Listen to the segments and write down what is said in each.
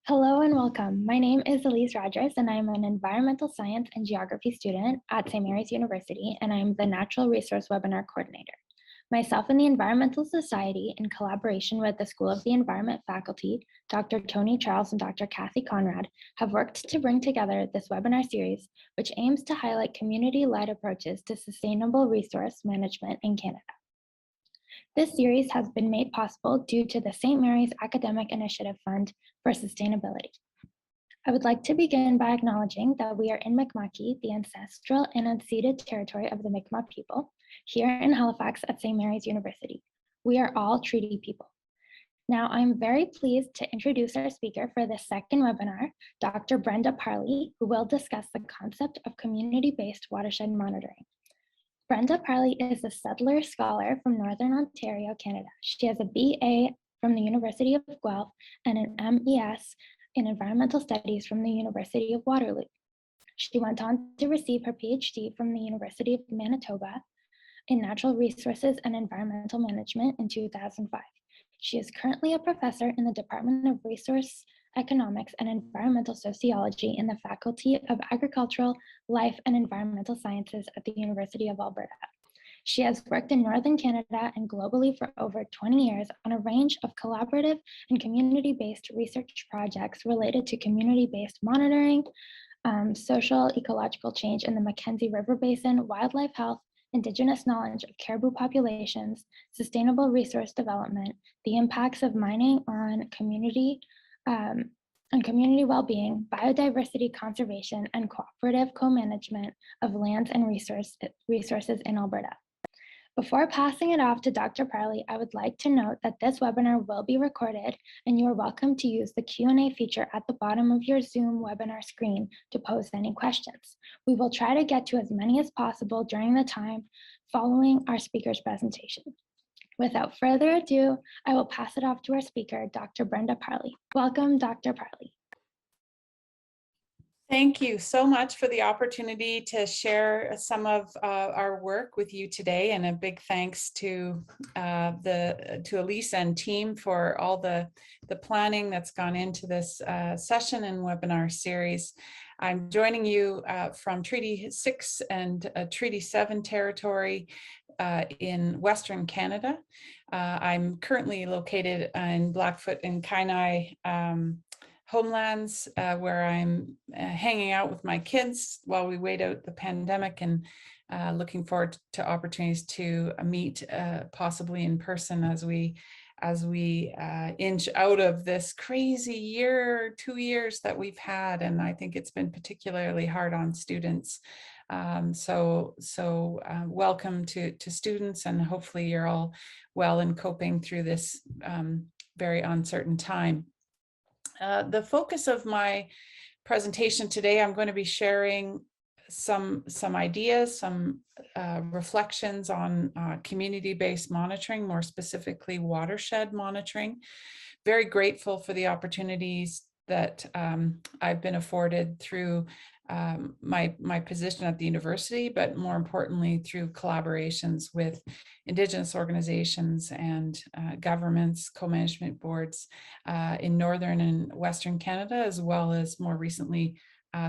Hello and welcome. My name is Elise Rogers and I'm an environmental science and geography student at St. Mary's University, and I'm the Natural Resource Webinar Coordinator. Myself and the Environmental Society, in collaboration with the School of the Environment faculty, Dr. Tony Charles and Dr. Kathy Conrad, have worked to bring together this webinar series, which aims to highlight community-led approaches to sustainable resource management in Canada. This series has been made possible due to the St. Mary's Academic Initiative Fund for Sustainability. I would like to begin by acknowledging that we are in Mi'kmaq, the ancestral and unceded territory of the Mi'kmaq people, here in Halifax at St. Mary's University. We are all treaty people. Now, I'm very pleased to introduce our speaker for this second webinar, Dr. Brenda Parlee, who will discuss the concept of community-based watershed monitoring. Brenda Parlee is a settler scholar from Northern Ontario, Canada. She has a BA from the University of Guelph and an MES in Environmental Studies from the University of Waterloo. She went on to receive her PhD from the University of Manitoba in Natural Resources and Environmental Management in 2005. She is currently a professor in the Department of Resource Economics and Environmental Sociology in the Faculty of Agricultural, Life and Environmental Sciences at the University of Alberta. She has worked in Northern Canada and globally for over 20 years on a range of collaborative and community-based research projects related to community-based monitoring, social ecological change in the Mackenzie River Basin, wildlife health, Indigenous knowledge of caribou populations, sustainable resource development, the impacts of mining on community well-being, biodiversity conservation, and cooperative co-management of lands and resources in Alberta. Before passing it off to Dr. Parlee, I would like to note that this webinar will be recorded, and you are welcome to use the Q&A feature at the bottom of your Zoom webinar screen to pose any questions. We will try to get to as many as possible during the time following our speaker's presentation. Without further ado, I will pass it off to our speaker, Dr. Brenda Parlee. Welcome, Dr. Parlee. Thank you so much for the opportunity to share some of our work with you today, and a big thanks to Elise and team for all the planning that's gone into this session and webinar series. I'm joining you from Treaty 6 and Treaty 7 territory in Western Canada. I'm currently located in Blackfoot and Kainai homelands, where I'm hanging out with my kids while we wait out the pandemic, and looking forward to opportunities to meet possibly in person as we inch out of this crazy 2 years that we've had. And I think it's been particularly hard on students. So welcome to students, and hopefully you're all well and coping through this very uncertain time. The focus of my presentation today, I'm going to be sharing some ideas, some reflections on community-based monitoring, more specifically watershed monitoring. Very grateful for the opportunities that I've been afforded through my position at the university, but more importantly through collaborations with Indigenous organizations and governments, co-management boards in Northern and Western Canada, as well as more recently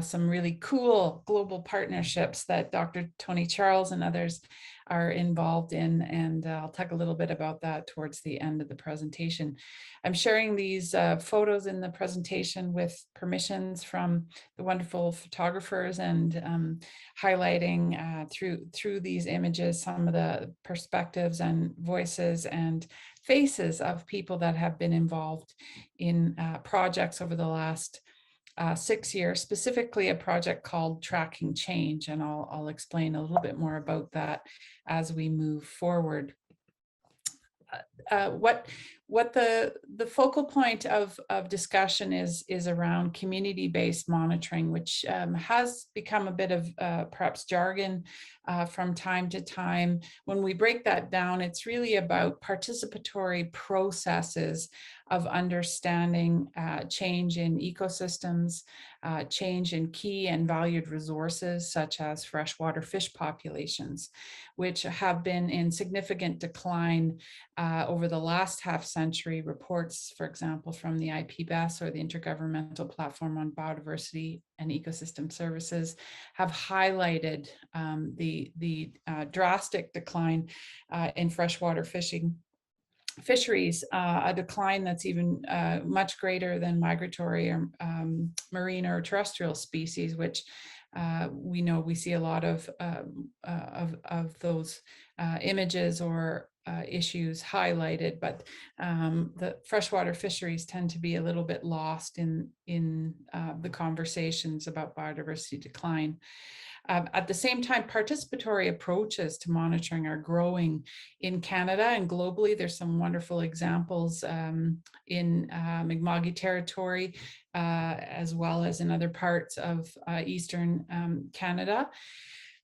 some really cool global partnerships that Dr. Tony Charles and others are involved in, and I'll talk a little bit about that towards the end of the presentation. I'm sharing these photos in the presentation with permissions from the wonderful photographers, and highlighting through these images some of the perspectives and voices and faces of people that have been involved in projects over the last 6 years, specifically a project called Tracking Change, and I'll explain a little bit more about that as we move forward. What the focal point of discussion is around community-based monitoring, which has become a bit of perhaps jargon from time to time. When we break that down, it's really about participatory processes of understanding change in ecosystems, change in key and valued resources such as freshwater fish populations, which have been in significant decline over the last half century century. Reports, for example, from the IPBES, or the Intergovernmental Platform on Biodiversity and Ecosystem Services, have highlighted the drastic decline in freshwater fisheries, a decline that's even much greater than migratory or marine or terrestrial species, which we see a lot of those images or issues highlighted, but the freshwater fisheries tend to be a little bit lost in the conversations about biodiversity decline. At the same time, participatory approaches to monitoring are growing in Canada and globally. There's some wonderful examples in Mi'kmaq territory, as well as in other parts of Eastern Canada.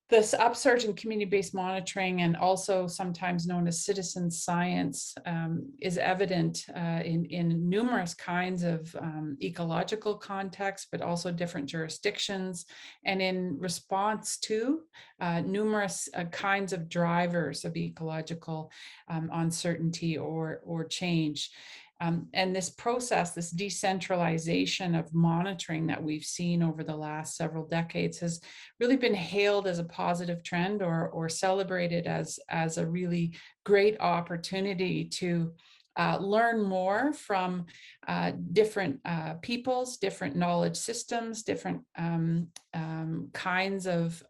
This upsurge in community-based monitoring, and also sometimes known as citizen science, is evident in numerous kinds of ecological contexts, but also different jurisdictions, and in response to numerous kinds of drivers of ecological uncertainty or change. And this process, this decentralization of monitoring that we've seen over the last several decades, has really been hailed as a positive trend, or celebrated as a really great opportunity to learn more from different peoples, different knowledge systems, different kinds of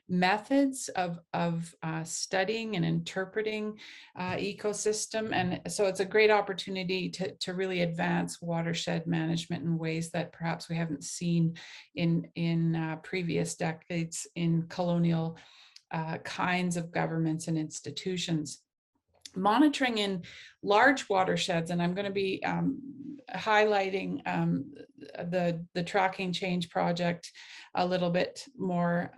methods of studying and interpreting ecosystem. And so it's a great opportunity to really advance watershed management in ways that perhaps we haven't seen in previous decades in colonial kinds of governments and institutions. Monitoring in large watersheds, and I'm going to be highlighting the Tracking Change project a little bit more,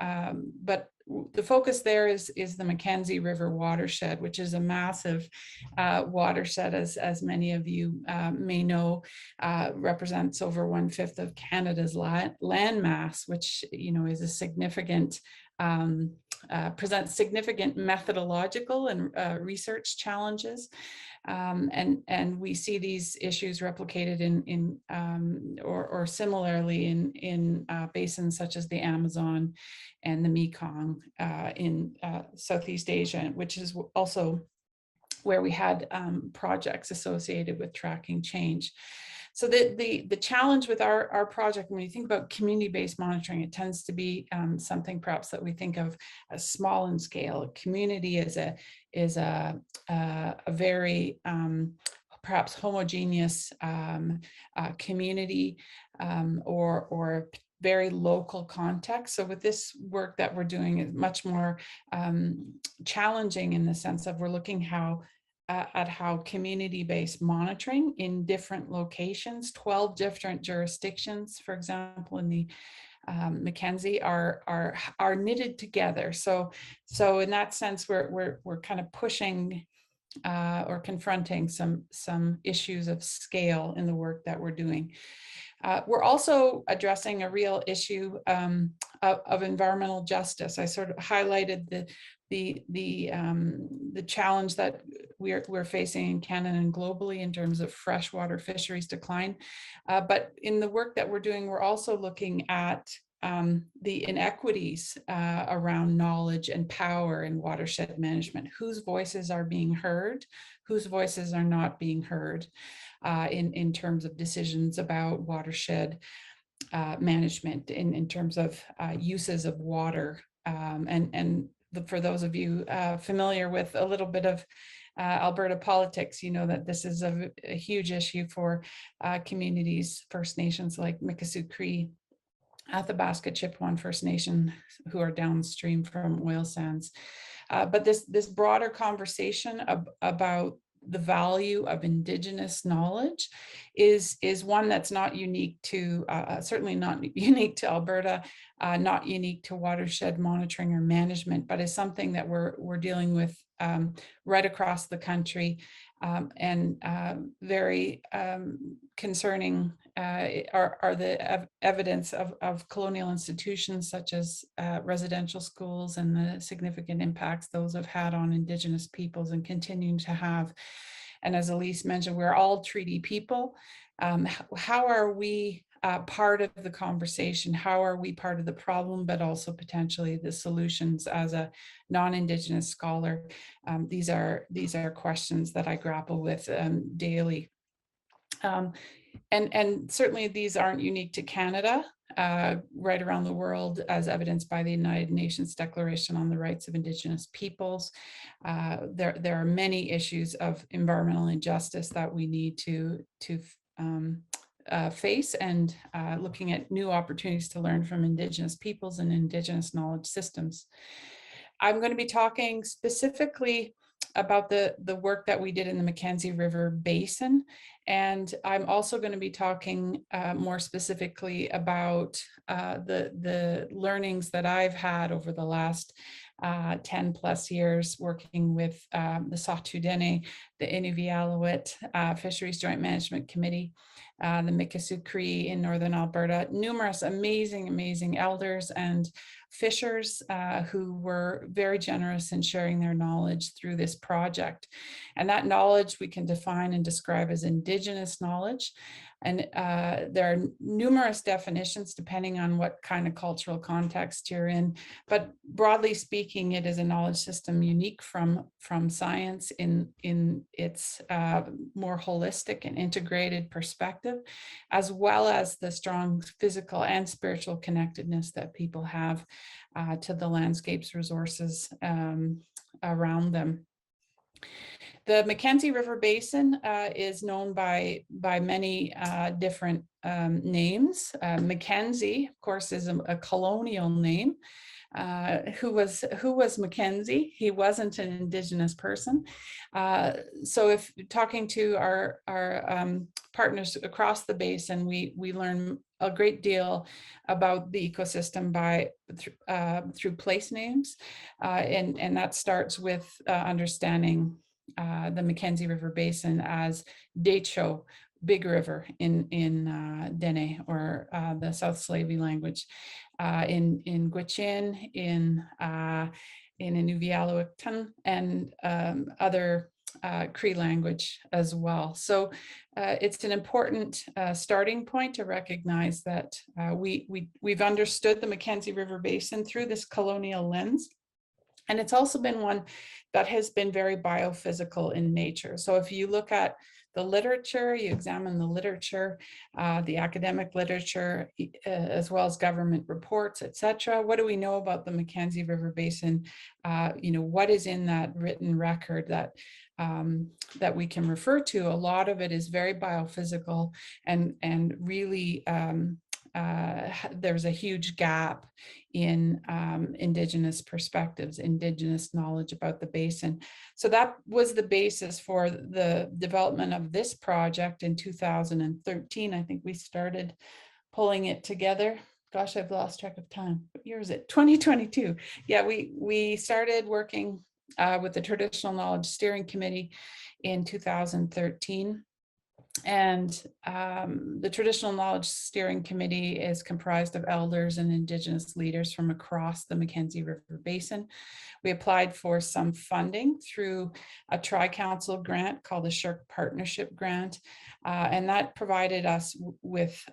but the focus there is the Mackenzie River Watershed, which is a massive watershed, as many of you may know, represents over 1/5 of Canada's land mass, which is a significant presents significant methodological and research challenges. And we see these issues replicated in or similarly in basins such as the Amazon and the Mekong in Southeast Asia, which is also where we had projects associated with tracking change. So the challenge with our project, when you think about community-based monitoring, it tends to be something perhaps that we think of as small in scale. Community is a very perhaps homogeneous community or very local context. So with this work that we're doing is much more challenging in the sense of we're looking at how community-based monitoring in different locations, 12 different jurisdictions, for example, in the Mackenzie, are knitted together. So in that sense, we're kind of pushing or confronting some issues of scale in the work that we're doing. We're also addressing a real issue of environmental justice. I sort of highlighted the challenge that we're facing in Canada and globally in terms of freshwater fisheries decline. But in the work that we're doing, we're also looking at the inequities around knowledge and power in watershed management. Whose voices are being heard, whose voices are not being heard in terms of decisions about watershed management, in terms of uses of water. For those of you familiar with a little bit of Alberta politics, you know that this is a huge issue for communities, First Nations like Mikisew Cree, Athabasca Chipewyan First Nation, who are downstream from oil sands. But this broader conversation about the value of Indigenous knowledge is one that's not unique to, certainly not unique to Alberta, not unique to watershed monitoring or management, but is something that we're dealing with right across the country, and very concerning are the evidence of colonial institutions such as residential schools and the significant impacts those have had on Indigenous peoples and continuing to have. And as Elise mentioned, we're all treaty people. How are we part of the conversation? How are we part of the problem, but also potentially the solutions as a non-Indigenous scholar? These are questions that I grapple with daily. And certainly these aren't unique to Canada. Right around the world, as evidenced by the United Nations Declaration on the Rights of Indigenous Peoples. There are many issues of environmental injustice that we need to face, and looking at new opportunities to learn from Indigenous peoples and Indigenous knowledge systems. I'm going to be talking specifically about the work that we did in the Mackenzie River Basin. And I'm also going to be talking more specifically about the learnings that I've had over the last 10 plus years working with the Saulteaux Dene, the Inuvialuit Fisheries Joint Management Committee, the Mikisew Cree in Northern Alberta, numerous amazing elders and fishers who were very generous in sharing their knowledge through this project. And that knowledge we can define and describe as Indigenous knowledge. And there are numerous definitions depending on what kind of cultural context you're in. But broadly speaking, it is a knowledge system unique from science in its more holistic and integrated perspective, as well as the strong physical and spiritual connectedness that people have to the landscapes, resources around them. The Mackenzie River Basin is known by many different names. Mackenzie, of course, is a colonial name. Who was Mackenzie? He wasn't an Indigenous person. So if talking to our partners across the basin, we learn a great deal about the ecosystem through place names, and that starts with understanding the Mackenzie River Basin as Decho, Big River in Dene, or the South Slavey language, in Gwich'in, in Inuvialuit, and other Cree language as well. So it's an important starting point to recognize that we've understood the Mackenzie River Basin through this colonial lens. And it's also been one that has been very biophysical in nature. So if you look at the literature, you examine the literature, the academic literature, as well as government reports, etc. What do we know about the Mackenzie River Basin? What is in that written record that we can refer to? A lot of it is very biophysical and really there's a huge gap in Indigenous perspectives, Indigenous knowledge about the basin. So that was the basis for the development of this project in 2013. I think we started pulling it together. Gosh, I've lost track of time. What year is it? 2022. Yeah, we started working with the Traditional Knowledge Steering Committee in 2013. And the Traditional Knowledge Steering Committee is comprised of elders and Indigenous leaders from across the Mackenzie River Basin. We applied for some funding through a Tri-Council grant called the Shirk Partnership Grant, and that provided us with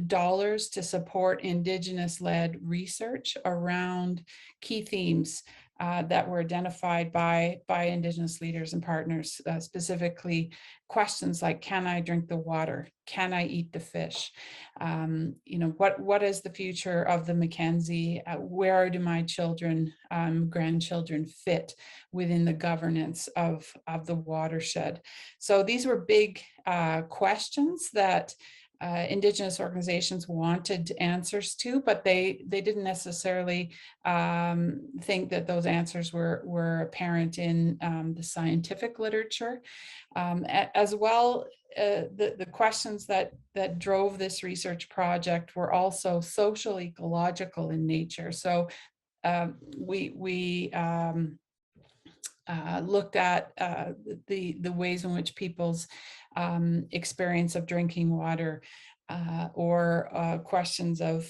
dollars to support Indigenous-led research around key themes that were identified by Indigenous leaders and partners, specifically questions like, can I drink the water? Can I eat the fish? What is the future of the Mackenzie? Where do my children, grandchildren fit within the governance of the watershed? So these were big questions that Indigenous organizations wanted answers to, but they didn't necessarily think that those answers were apparent in the scientific literature. As well, the questions that drove this research project were also social ecological in nature. So we looked at the ways in which people's experience of drinking water or questions of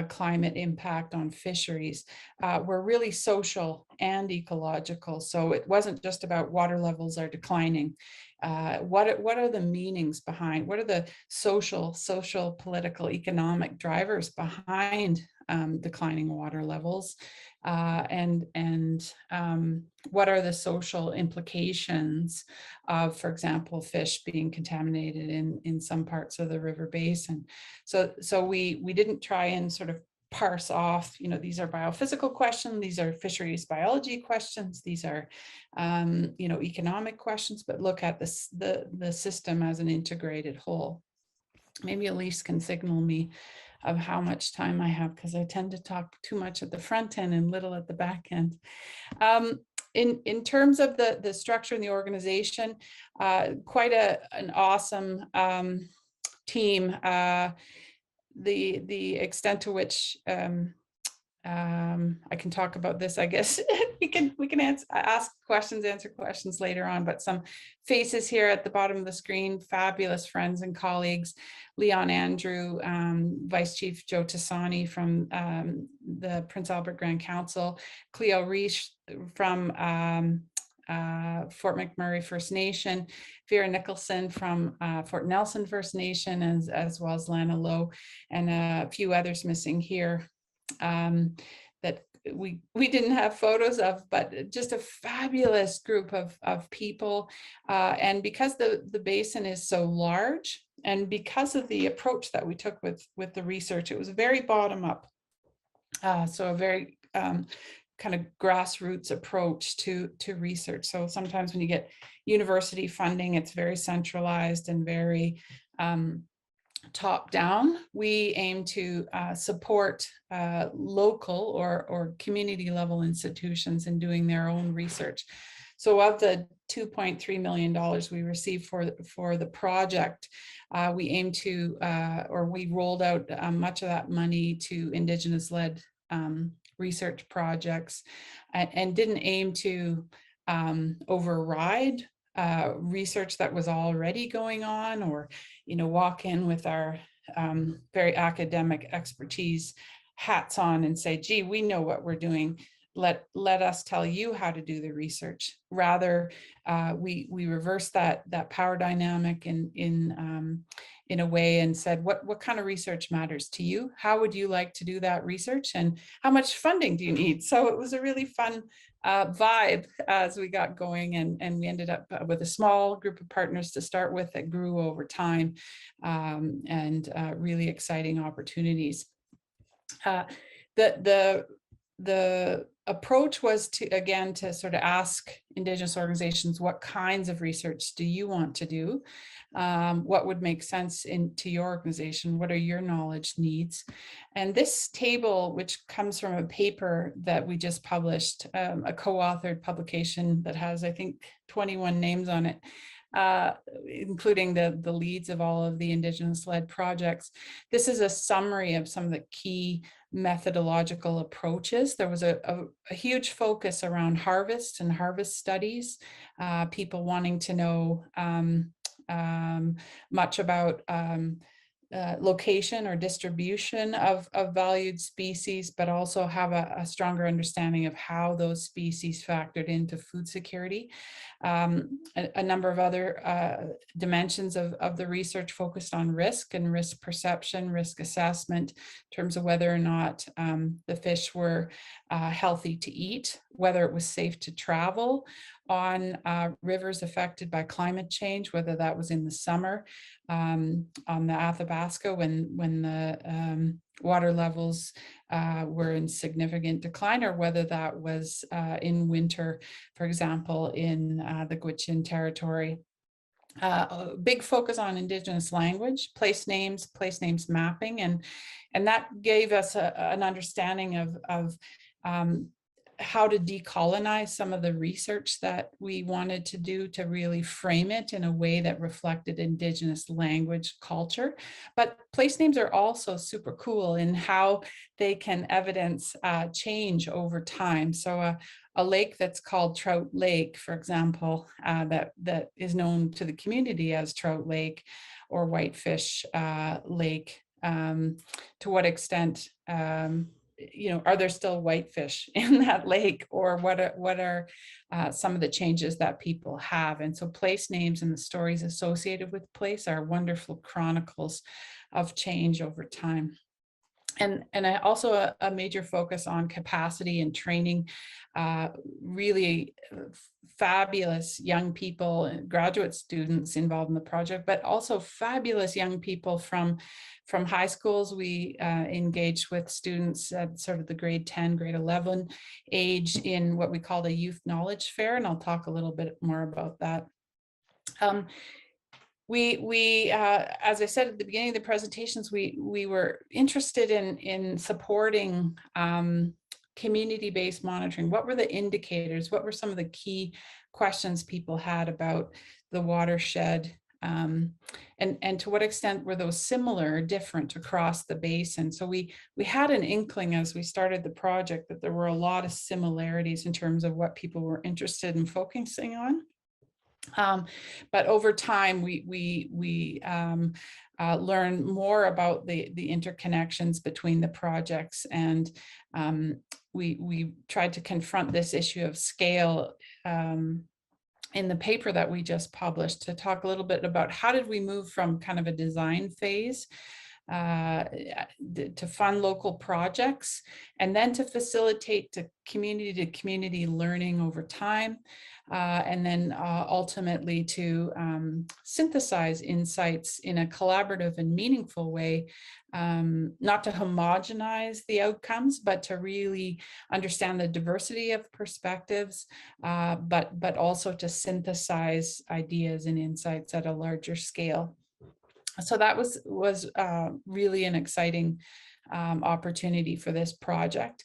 climate impact on fisheries were really social and ecological. So it wasn't just about water levels are declining. What are the meanings behind, what are the social, political, economic drivers behind declining water levels? And what are the social implications of, for example, fish being contaminated in some parts of the river basin? So we didn't try and sort of parse off, these are biophysical questions, these are fisheries biology questions, these are, economic questions, but look at the system as an integrated whole. Maybe Elise can signal me of how much time I have, because I tend to talk too much at the front end and little at the back end. In terms of the structure and the organization, quite an awesome team. The extent to which I can talk about this, I guess we can ask questions, answer questions later on, but some faces here at the bottom of the screen, fabulous friends and colleagues. Leon Andrew, Vice Chief Joe Tassani from the Prince Albert Grand Council, Cleo Reich from Fort McMurray First Nation, Vera Nicholson from Fort Nelson First Nation, as well as Lana Lowe, and a few others missing here that we didn't have photos of, but just a fabulous group of people. And because the basin is so large, and because of the approach that we took with the research, it was very bottom up. So a very kind of grassroots approach to research. So sometimes when you get university funding, it's very centralized and very top down. We aim to support local or community level institutions in doing their own research. So of the $2.3 million we received for the project, we aim to, or we rolled out much of that money to Indigenous led research projects, and didn't aim to override research that was already going on, or walk in with our very academic expertise hats on and say, gee, we know what we're doing, let us tell you how to do the research. Rather, we reversed that power dynamic in a way and said, what kind of research matters to you? How would you like to do that research? And how much funding do you need? So it was a really fun vibe as we got going, and we ended up with a small group of partners to start with that grew over time, and really exciting opportunities. The approach was to sort of ask Indigenous organizations, what kinds of research do you want to do? What would make sense to your organization? What are your knowledge needs? And this table, which comes from a paper that we just published, a co-authored publication that has, I think, 21 names on it, including the leads of all of the Indigenous-led projects. This is a summary of some of the key methodological approaches. There was a huge focus around harvest and harvest studies, people wanting to know much about location or distribution of valued species, but also have a stronger understanding of how those species factored into food security. A number of other dimensions of the research focused on risk and risk perception, risk assessment, in terms of whether or not the fish were healthy to eat, whether it was safe to travel on rivers affected by climate change, whether that was in the summer on the Athabasca when the water levels were in significant decline, or whether that was in winter, for example, in the Gwich'in territory. A big focus on Indigenous language, place names mapping, and that gave us an understanding of how to decolonize some of the research that we wanted to do to really frame it in a way that reflected Indigenous language culture. But place names are also super cool in how they can evidence change over time. So a lake that's called Trout Lake, for example, that is known to the community as Trout Lake or Whitefish Lake, to what extent, are there still whitefish in that lake, or what are some of the changes that people have? And so place names and the stories associated with place are wonderful chronicles of change over time. And I also a major focus on capacity and training, really fabulous young people and graduate students involved in the project, but also fabulous young people from high schools. We engaged with students at sort of the grade 10, grade 11 age in what we call the youth knowledge fair, and I'll talk a little bit more about that. As I said at the beginning of the presentations, we were interested in supporting community-based monitoring. What were the indicators? What were some of the key questions people had about the watershed? And to what extent were those similar or different across the basin? So we had an inkling as we started the project that there were a lot of similarities in terms of what people were interested in focusing on. But over time, we learn more about the interconnections between the projects, and we tried to confront this issue of scale in the paper that we just published, to talk a little bit about how did we move from kind of a design phase to fund local projects, and then to facilitate to community learning over time, and then ultimately to synthesize insights in a collaborative and meaningful way, not to homogenize the outcomes, but to really understand the diversity of perspectives, but also to synthesize ideas and insights at a larger scale. So that was really an exciting opportunity for this project.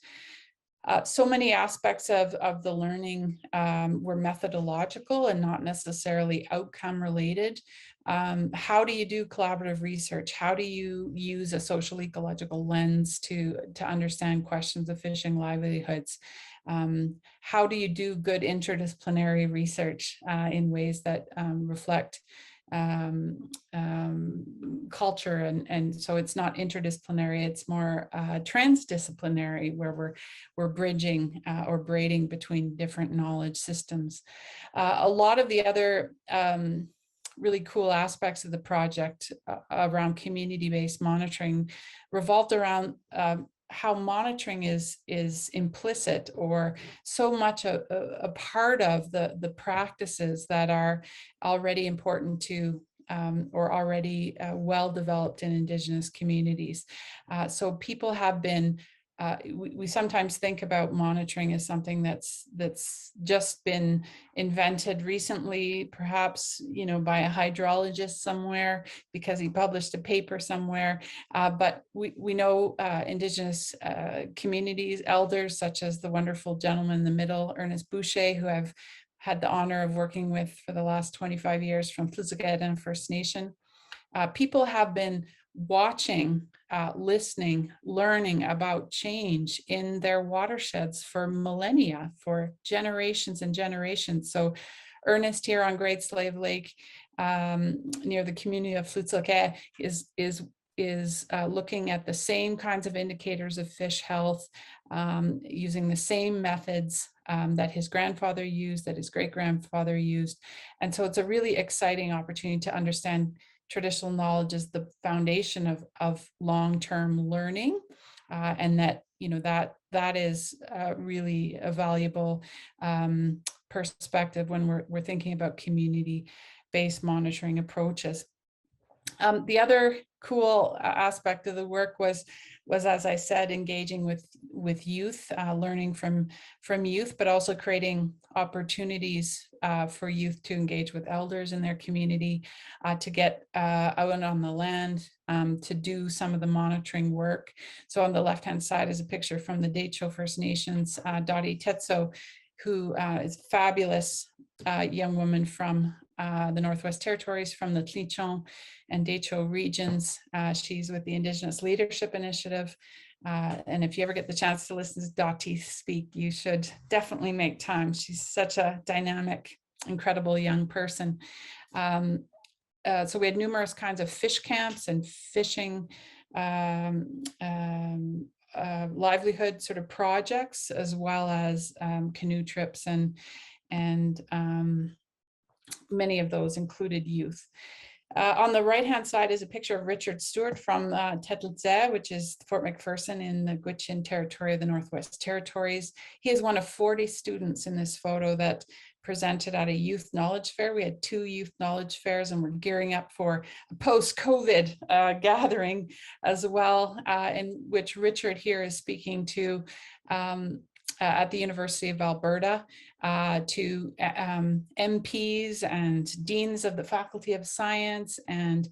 So many aspects of the learning were methodological and not necessarily outcome related. How do you do collaborative research? How do you use a social ecological lens to understand questions of fishing livelihoods? How do you do good interdisciplinary research in ways that reflect culture, and so it's not interdisciplinary, it's more transdisciplinary, where we're bridging or braiding between different knowledge systems. A lot of the other really cool aspects of the project around community-based monitoring revolved around how monitoring is implicit, or so much a part of the practices that are already important to or already well developed in Indigenous communities. So people have been, we sometimes think about monitoring as something that's just been invented recently, perhaps, by a hydrologist somewhere because he published a paper somewhere. But we know Indigenous communities, elders such as the wonderful gentleman in the middle, Ernest Boucher, who I've had the honor of working with for the last 25 years from Tlizigit and First Nation. People have been watching, listening, learning about change in their watersheds for millennia, for generations and generations. So Ernest here on Great Slave Lake, near the community of Tlizigit, is looking at the same kinds of indicators of fish health, using the same methods that his grandfather used, that his great-grandfather used. And so it's a really exciting opportunity to understand traditional knowledge is the foundation of long-term learning, and that that is really a valuable perspective when we're thinking about community-based monitoring approaches. The other cool aspect of the work was, as I said, engaging with youth, learning from youth, but also creating opportunities for youth to engage with elders in their community, to get out on the land, to do some of the monitoring work. So on the left-hand side is a picture from the Decho First Nations, Dottie Tetso, who is a fabulous young woman from the Northwest Territories, from the Tlichon and Decho regions. She's with the Indigenous Leadership Initiative. And if you ever get the chance to listen to Dottie speak, you should definitely make time. She's such a dynamic, incredible young person. So we had numerous kinds of fish camps and fishing livelihood sort of projects, as well as canoe trips, and many of those included youth. On the right-hand side is a picture of Richard Stewart from Tetlitse, which is Fort McPherson in the Gwich'in Territory of the Northwest Territories. He is one of 40 students in this photo that presented at a youth knowledge fair. We had 2 youth knowledge fairs, and we're gearing up for a post-COVID gathering as well, in which Richard here is speaking to at the University of Alberta, to MPs and deans of the Faculty of Science. And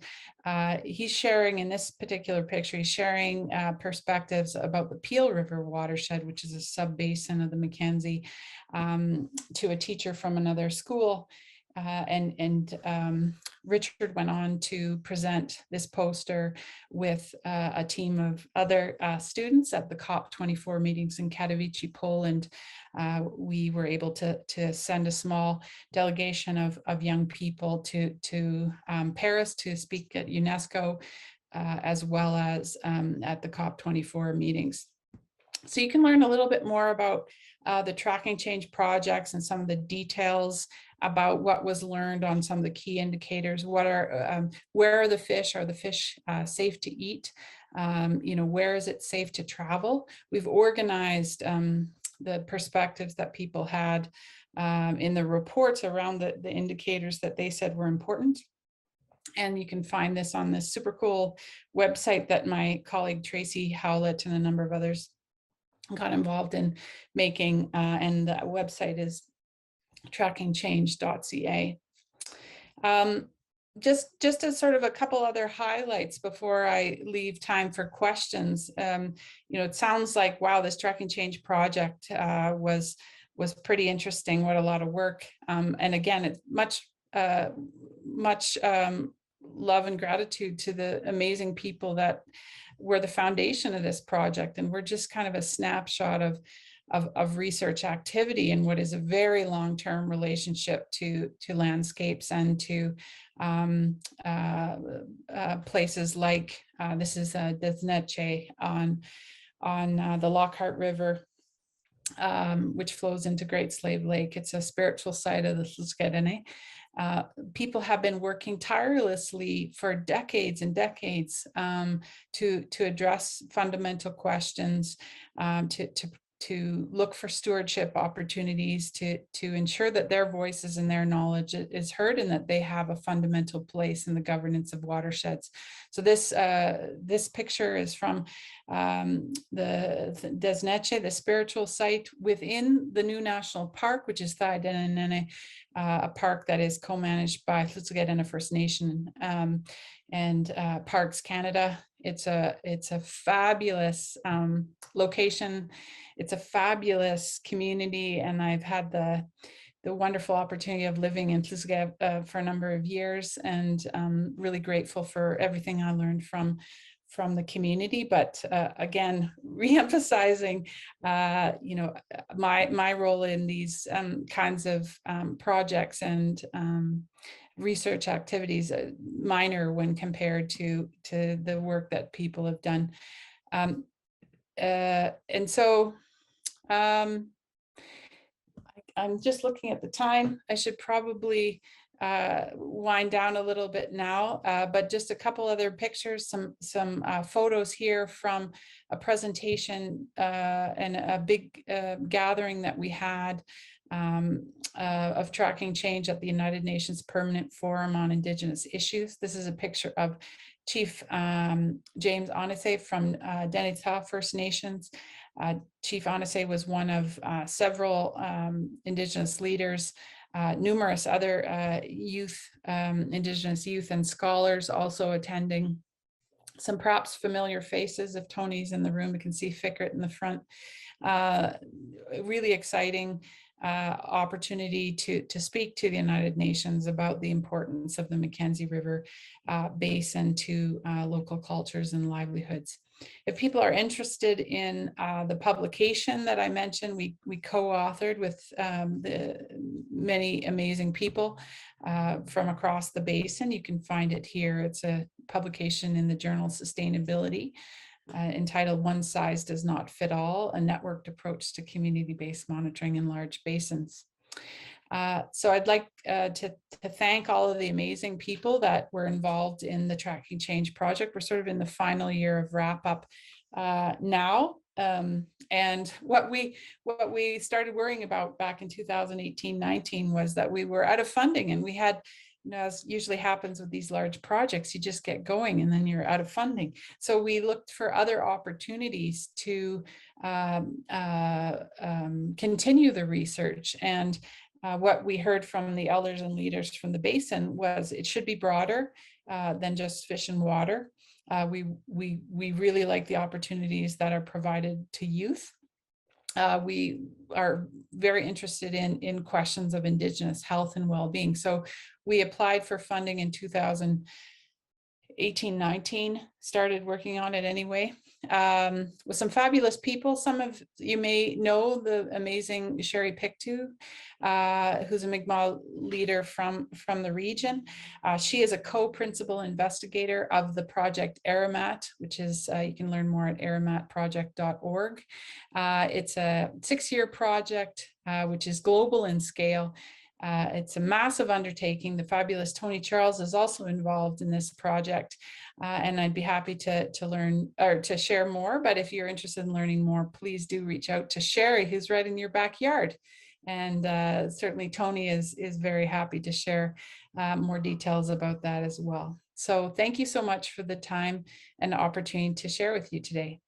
he's sharing, in this particular picture, he's sharing perspectives about the Peel River watershed, which is a sub-basin of the Mackenzie, to a teacher from another school. Richard went on to present this poster with a team of other students at the COP24 meetings in Katowice, Poland. We were able to send a small delegation of young people to Paris to speak at UNESCO, as well as at the COP24 meetings. So you can learn a little bit more about the tracking change projects and some of the details about what was learned on some of the key indicators. What are, where are the fish? Are the fish safe to eat? Where is it safe to travel? We've organized the perspectives that people had in the reports around the indicators that they said were important. And you can find this on this super cool website that my colleague Tracy Howlett and a number of others got involved in making, and the website is trackingchange.ca. Just as sort of a couple other highlights before I leave time for questions. It sounds like, wow, this tracking change project was pretty interesting. What a lot of work. And again, it's much love and gratitude to the amazing people that were the foundation of this project. And we're just kind of a snapshot of research activity in what is a very long-term relationship to landscapes and to places like this is Desneche on the Lockhart River, which flows into Great Slave Lake. It's a spiritual site of the Tlskedene. People have been working tirelessly for decades and decades to address fundamental questions, to look for stewardship opportunities, to ensure that their voices and their knowledge is heard, and that they have a fundamental place in the governance of watersheds. So this picture is from the Desneche, the spiritual site within the new national park, which is Thaidenene, a park that is co-managed by Tlskedene First Nation and Parks Canada. It's a fabulous location. It's a fabulous community, and I've had the wonderful opportunity of living in Tlskedene for a number of years, and really grateful for everything I learned from the community. But again, re-emphasizing, my role in these kinds of projects and research activities, minor when compared to the work that people have done. And so I'm just looking at the time. I should probably wind down a little bit now, but just a couple other pictures, some photos here from a presentation and a big gathering that we had of tracking change at the United Nations Permanent Forum on Indigenous Issues. This is a picture of Chief James Onese from Denetah First Nations. Chief Onese was one of several Indigenous leaders, numerous other youth, Indigenous youth and scholars also attending. Some perhaps familiar faces. If Tony's in the room, we can see Fickert in the front. Really exciting opportunity to speak to the United Nations about the importance of the Mackenzie River Basin to local cultures and livelihoods. If people are interested in the publication that I mentioned, we co-authored with the many amazing people from across the basin. You can find it here. It's a publication in the journal Sustainability entitled "One Size Does Not Fit All, a networked approach to community-based monitoring in large basins." So I'd like to thank all of the amazing people that were involved in the Tracking Change project. We're sort of in the final year of wrap up now. And what we started worrying about back in 2018-19 was that we were out of funding, and we had, as usually happens with these large projects, you just get going and then you're out of funding. So we looked for other opportunities to continue the research. And what we heard from the elders and leaders from the basin was it should be broader than just fish and water. We really like the opportunities that are provided to youth. We are very interested in questions of Indigenous health and well-being. So we applied for funding in 2018-19, started working on it anyway, with some fabulous people. Some of you may know the amazing Sherry Pictou, who's a Mi'kmaq leader from the region. She is a co-principal investigator of the project Aramat, which is, you can learn more at aramatproject.org. It's a 6-year project, which is global in scale. It's a massive undertaking. The fabulous Tony Charles is also involved in this project, and I'd be happy to learn or to share more. But if you're interested in learning more, please do reach out to Sherry, who's right in your backyard. And certainly Tony is very happy to share more details about that as well. So thank you so much for the time and the opportunity to share with you today.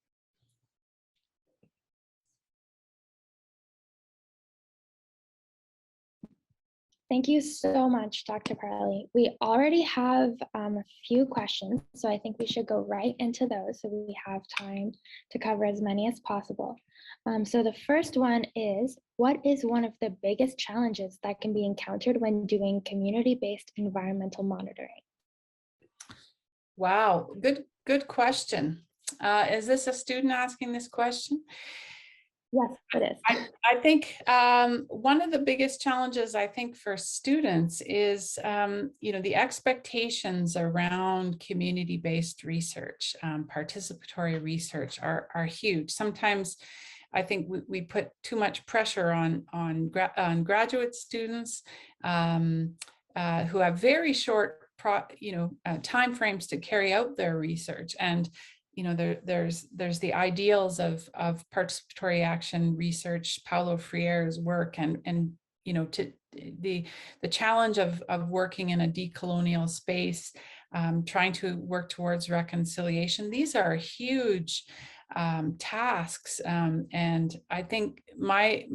Thank you so much, Dr. Parlee. We already have a few questions, so I think we should go right into those so we have time to cover as many as possible. So the first one is, what is one of the biggest challenges that can be encountered when doing community-based environmental monitoring? Wow, good question. Is this a student asking this question? Yes, it is. I think one of the biggest challenges, I think, for students is, the expectations around community-based research, participatory research are huge. Sometimes I think we put too much pressure on graduate students who have very short time frames to carry out their research. And there's the ideals of participatory action research, Paulo Freire's work, and to the challenge of working in a decolonial space, trying to work towards reconciliation. These are huge tasks, and I think my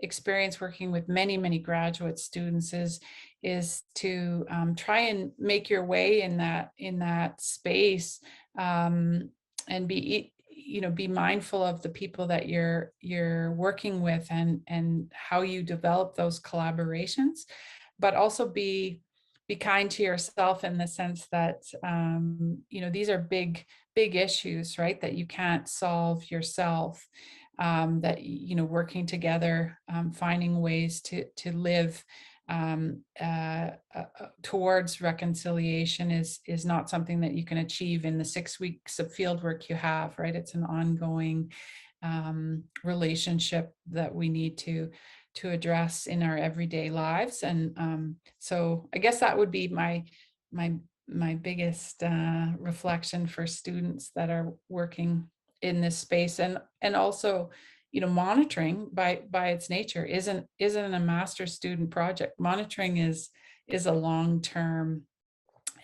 experience working with many graduate students is to try and make your way in that space, and be mindful of the people that you're working with and how you develop those collaborations, but also be kind to yourself in the sense that these are big issues, right, that you can't solve yourself. That working together, finding ways to live towards reconciliation is not something that you can achieve in the 6 weeks of field work you have, right? It's an ongoing relationship that we need to address in our everyday lives. And so I guess that would be my biggest reflection for students that are working in this space. And also, monitoring by its nature isn't a master student project. Monitoring is a long-term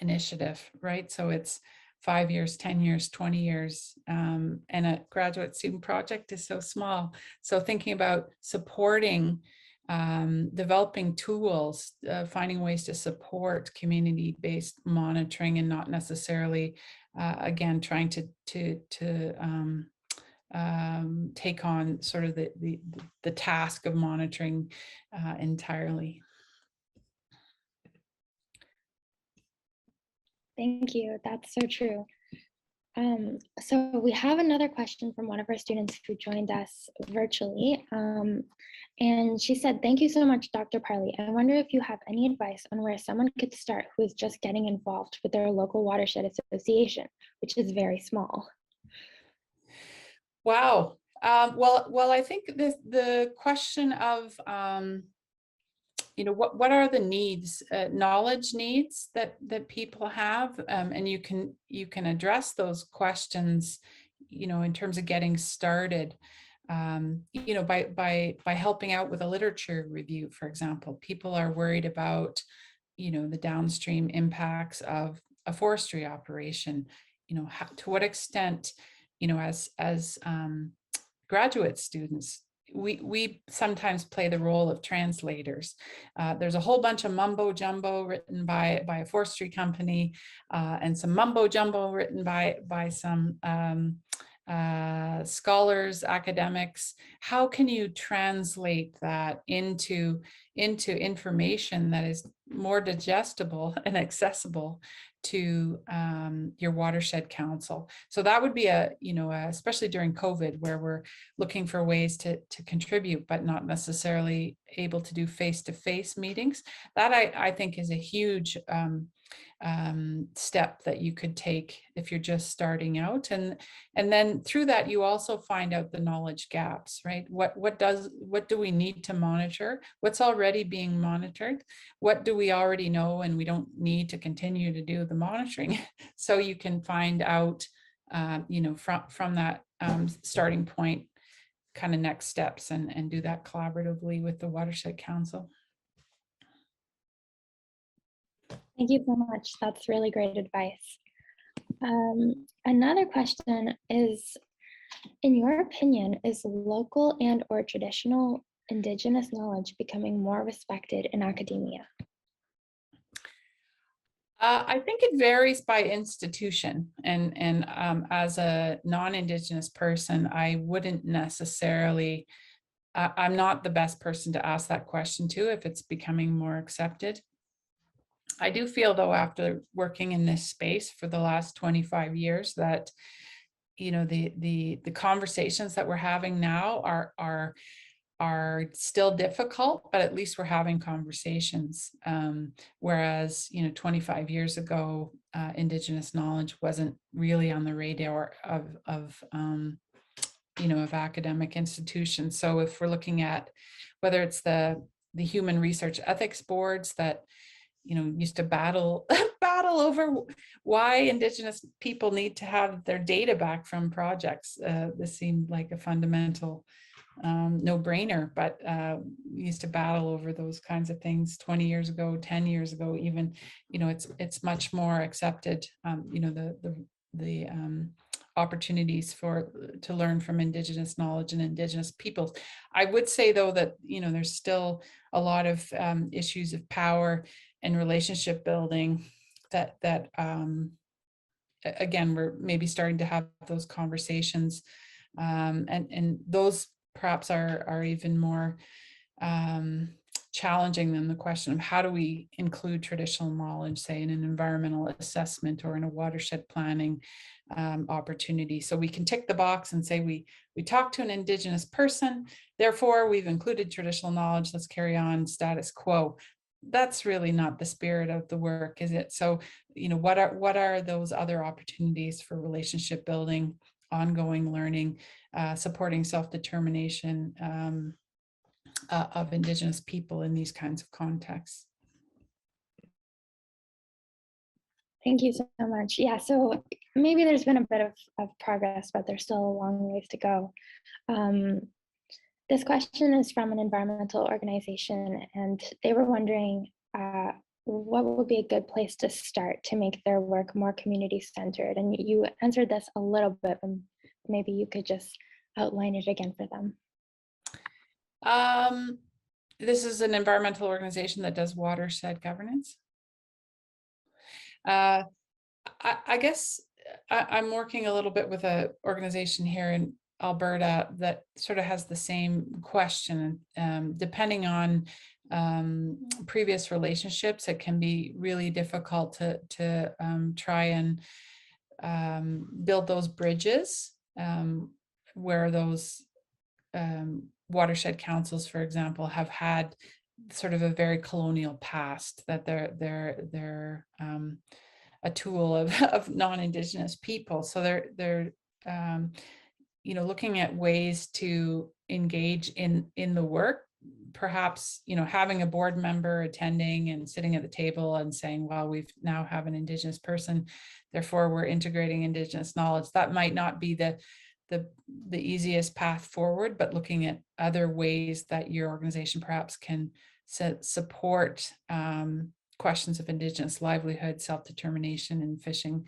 initiative, right? So it's 5 years, 10 years, 20 years, and a graduate student project is so small. So thinking about supporting, developing tools, finding ways to support community-based monitoring, and not necessarily, again, trying to take on sort of the task of monitoring entirely. Thank you. That's so true. So we have another question from one of our students who joined us virtually. And she said, thank you so much, Dr. Parlee. I wonder if you have any advice on where someone could start who is just getting involved with their local watershed association, which is very small. Wow. Well, I think the question of what are the needs, knowledge needs that people have, and you can address those questions, in terms of getting started, by helping out with a literature review, for example. People are worried about, the downstream impacts of a forestry operation. To what extent, as graduate students, we sometimes play the role of translators. There's a whole bunch of mumbo jumbo written by a forestry company, and some mumbo jumbo written by some scholars, academics. How can you translate that into information that is more digestible and accessible to your watershed council? So that would be especially during COVID, where we're looking for ways to contribute, but not necessarily able to do face-to-face meetings. That I think is a huge step that you could take if you're just starting out, and then through that you also find out the knowledge gaps, right? What do we need to monitor? What's already being monitored? What do we already know and we don't need to continue to do the monitoring? So you can find out from that starting point, kind of next steps, and do that collaboratively with the Watershed Council. Thank you so much. That's really great advice. Another question is, in your opinion, is local and or traditional Indigenous knowledge becoming more respected in academia? I think it varies by institution, and as a non-Indigenous person, I wouldn't necessarily, I'm not the best person to ask that question to, if it's becoming more accepted. I do feel, though, after working in this space for the last 25 years, that the conversations that we're having now are still difficult, but at least we're having conversations. Whereas 25 years ago, Indigenous knowledge wasn't really on the radar of academic institutions. So if we're looking at whether it's the human research ethics boards that used to battle over why Indigenous people need to have their data back from projects. This seemed like a fundamental no-brainer, but we used to battle over those kinds of things 20 years ago, 10 years ago, even. It's much more accepted. The opportunities to learn from Indigenous knowledge and Indigenous peoples. I would say, though, that there's still a lot of issues of power and relationship building that again, we're maybe starting to have those conversations, and those perhaps are even more challenging than the question of how do we include traditional knowledge, say in an environmental assessment or in a watershed planning opportunity. So we can tick the box and say we talked to an Indigenous person, therefore we've included traditional knowledge, let's carry on status quo. That's really not the spirit of the work, is it? So what are those other opportunities for relationship building, ongoing learning, supporting self-determination of Indigenous people in these kinds of contexts? Thank you so much. Yeah, so maybe there's been a bit of progress, but there's still a long ways to go. This question is from an environmental organization, and they were wondering what would be a good place to start to make their work more community-centered. And you answered this a little bit, but maybe you could just outline it again for them. This is an environmental organization that does watershed governance. I guess I'm working a little bit with an organization here in Alberta that sort of has the same question. Depending on previous relationships, it can be really difficult to try and build those bridges where those watershed councils, for example, have had sort of a very colonial past, that they're a tool of non-Indigenous people. So they're looking at ways to engage in the work, perhaps having a board member attending and sitting at the table and saying, well, we've now have an Indigenous person, therefore we're integrating Indigenous knowledge. That might not be the easiest path forward, but looking at other ways that your organization perhaps can support questions of Indigenous livelihood, self-determination, and fishing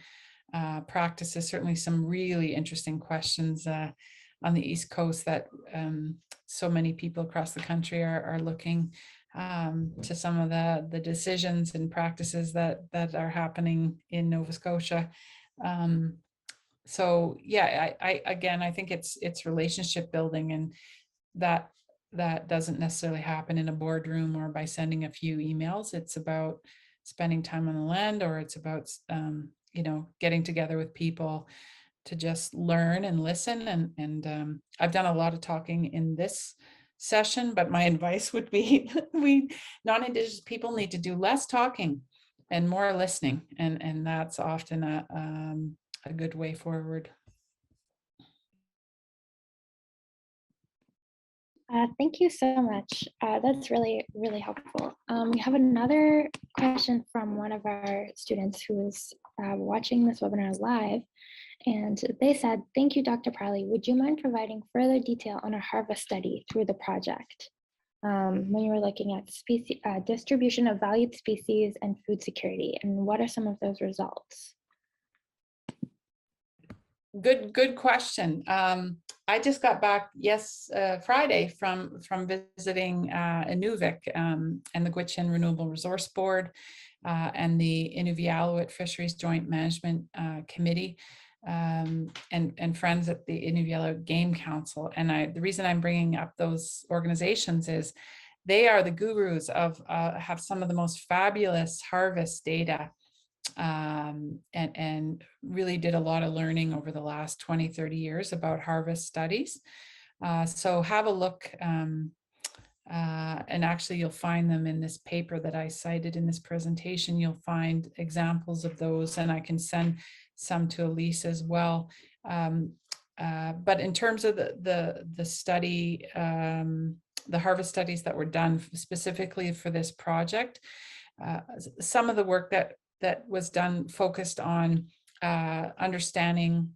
practices. Certainly some really interesting questions on the East Coast that so many people across the country are looking to some of the decisions and practices that are happening in Nova Scotia. So yeah, I think it's relationship building, and that doesn't necessarily happen in a boardroom or by sending a few emails. It's about spending time on the land, or it's about getting together with people to just learn and listen. And I've done a lot of talking in this session, but my advice would be we non-Indigenous people need to do less talking and more listening, and that's often a good way forward. Thank you so much. That's really, really helpful. We have another question from one of our students who is watching this webinar live. And they said, thank you, Dr. Parlee. Would you mind providing further detail on a harvest study through the project when you were looking at species, distribution of valued species and food security? And what are some of those results? Good question. I just got back Friday from visiting Inuvik and the Gwich'in Renewable Resource Board and the Inuvialuit Fisheries Joint Management Committee and friends at the Inuvialuit Game Council. And the reason I'm bringing up those organizations is they are the gurus of have some of the most fabulous harvest data, and really did a lot of learning over the last 20-30 years about harvest studies. So have a look, and actually you'll find them in this paper that I cited in this presentation. You'll find examples of those, and I can send some to Elise as well. But in terms of the study, the harvest studies that were done specifically for this project, some of the work that was done focused on understanding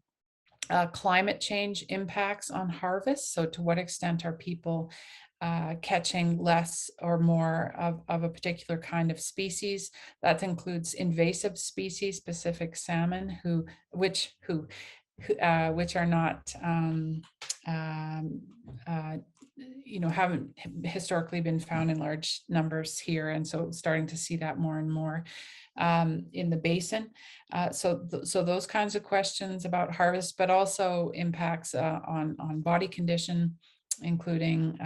climate change impacts on harvest. So to what extent are people catching less or more of a particular kind of species? That includes invasive species, specific salmon, which are not haven't historically been found in large numbers here, and so starting to see that more and more in the basin. So those kinds of questions about harvest, but also impacts on body condition, including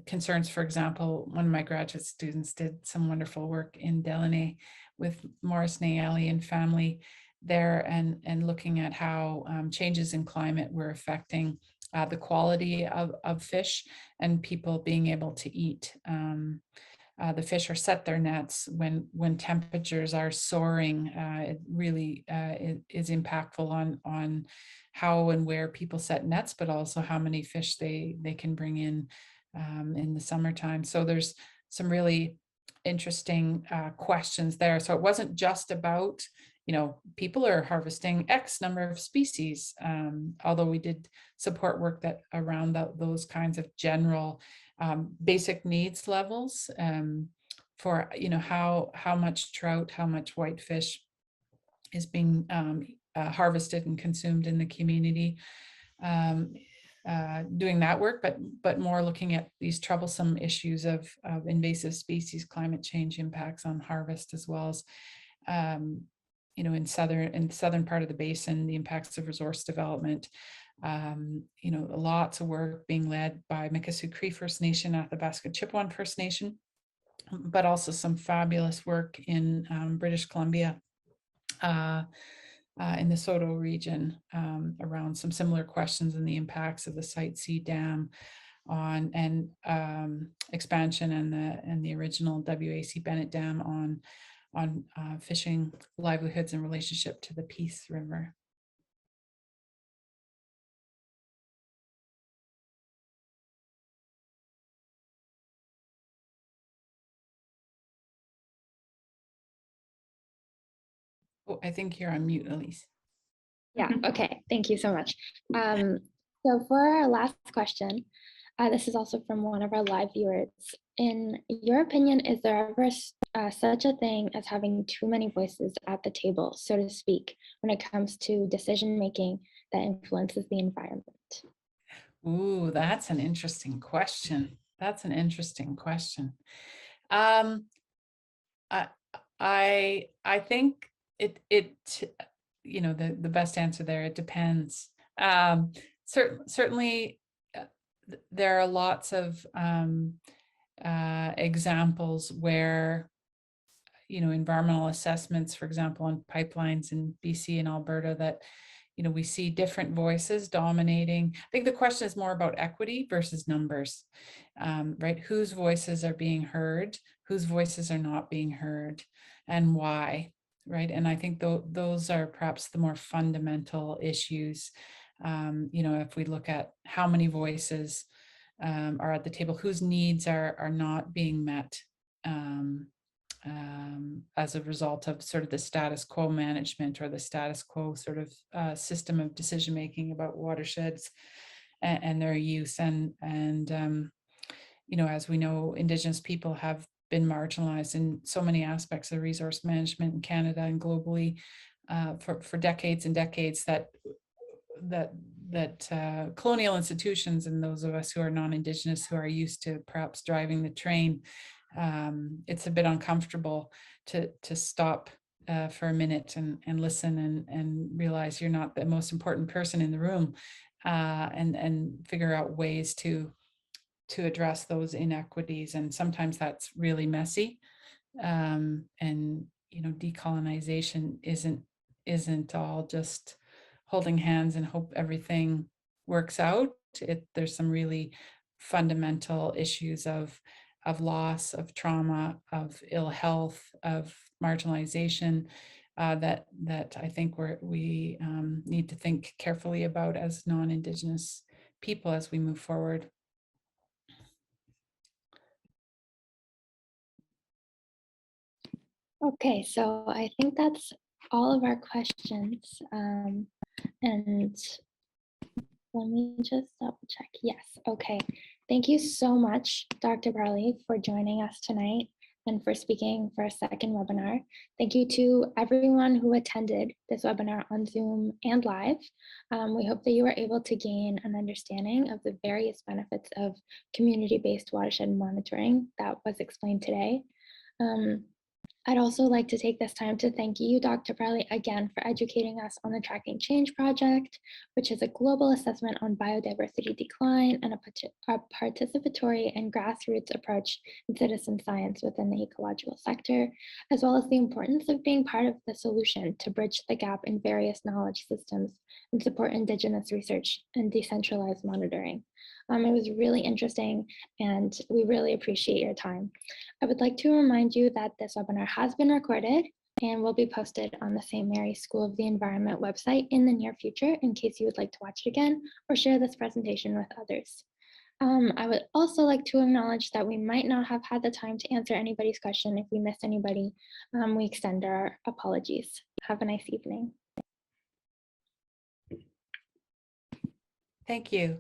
concerns. For example, one of my graduate students did some wonderful work in Delaney with Maurice Nayeli and family there, and looking at how changes in climate were affecting the quality of fish and people being able to eat the fish or set their nets when temperatures are soaring. It really is impactful on how and where people set nets, but also how many fish they can bring in the summertime. So there's some really interesting questions there. So it wasn't just about, people are harvesting X number of species, although we did support work that around those kinds of general basic needs levels for, how much trout, how much whitefish is being harvested and consumed in the community. Doing that work, but more looking at these troublesome issues of invasive species, climate change impacts on harvest, as well as in southern part of the basin, the impacts of resource development, Lots of work being led by Mikisew Cree First Nation, Athabasca Chippewa First Nation, but also some fabulous work in British Columbia, in the Soto region, around some similar questions and the impacts of the Site C dam on expansion and the original WAC Bennett Dam on fishing livelihoods in relationship to the Peace River. Oh, I think you're on mute, Elise. Yeah, okay, thank you so much. So for our last question, this is also from one of our live viewers. In your opinion, is there ever such a thing as having too many voices at the table, so to speak, when it comes to decision making that influences the environment? Ooh, that's an interesting question. That's an interesting question. I think the best answer there, it depends. Certainly there are lots of examples where environmental assessments, for example, on pipelines in BC and Alberta, that we see different voices dominating. I think the question is more about equity versus numbers, right? Whose voices are being heard, whose voices are not being heard, and why, right? And I think those are perhaps the more fundamental issues. If we look at how many voices are at the table, whose needs are not being met, as a result of sort of the status quo management or the status quo sort of system of decision making about watersheds and their use. And as we know, Indigenous people have been marginalized in so many aspects of resource management in Canada and globally for decades and decades, that colonial institutions and those of us who are non-Indigenous, who are used to perhaps driving the train, it's a bit uncomfortable to stop for a minute and listen and realize you're not the most important person in the room, and figure out ways to address those inequities. And sometimes that's really messy. And decolonization isn't all just holding hands and hope everything works out. There's some really fundamental issues of loss, of trauma, of ill health, of marginalization, that I think we need to think carefully about as non-Indigenous people as we move forward. Okay, so I think that's all of our questions. And let me just double check. Yes, okay. Thank you so much, Dr. Parlee, for joining us tonight and for speaking for a second webinar. Thank you to everyone who attended this webinar on Zoom and live. We hope that you were able to gain an understanding of the various benefits of community-based watershed monitoring that was explained today. I'd also like to take this time to thank you, Dr. Parlee, again for educating us on the Tracking Change Project, which is a global assessment on biodiversity decline and a participatory and grassroots approach in citizen science within the ecological sector, as well as the importance of being part of the solution to bridge the gap in various knowledge systems and support Indigenous research and decentralized monitoring. It was really interesting, and we really appreciate your time. I would like to remind you that this webinar has been recorded and will be posted on the St. Mary's School of the Environment website in the near future in case you would like to watch it again or share this presentation with others. I would also like to acknowledge that we might not have had the time to answer anybody's question. If we missed anybody, we extend our apologies. Have a nice evening. Thank you.